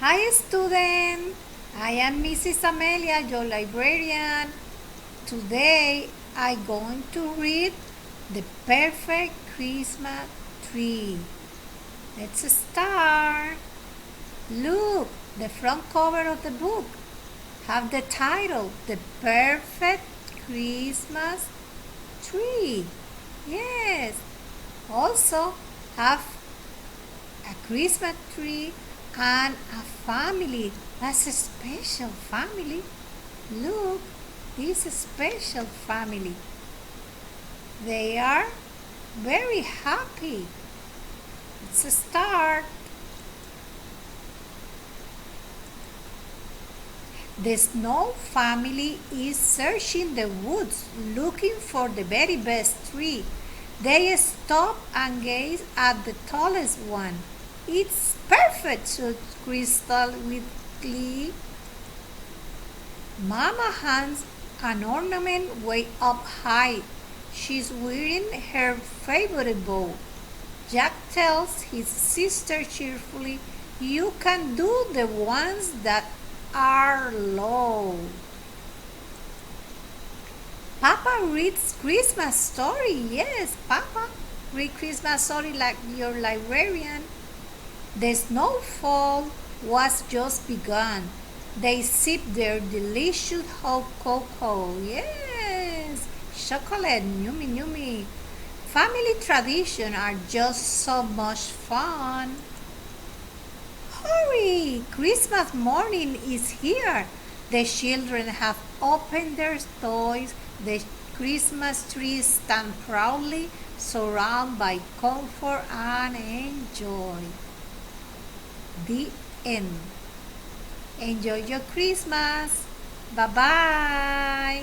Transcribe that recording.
Hi student, I am Mrs. Amelia, your librarian. Today I'm going to read The Perfect Christmas Tree. Let's start. Look, the front cover of the book have the title The Perfect Christmas Tree. Yes, also have a Christmas tree and a family. That's a special family. Look, this special family. They are very happy. Let's start. The Snow family is searching the woods looking for the very best tree. They stop and gaze at the tallest one. It's perfect, said Crystal with glee. Mama hands an ornament way up high. She's wearing her favorite bow. Jack tells his sister cheerfully, "You can do the ones that are low." Papa reads Christmas story. Yes, Papa read Christmas story like your librarian. The snowfall was just begun. They sipped their delicious hot cocoa. Yes, chocolate, yummy, yummy. Family traditions are just so much fun. Hurry! Christmas morning is here. The children have opened their toys. The Christmas tree stands proudly, surrounded by comfort and enjoy. The end. Enjoy your Christmas. Bye-bye.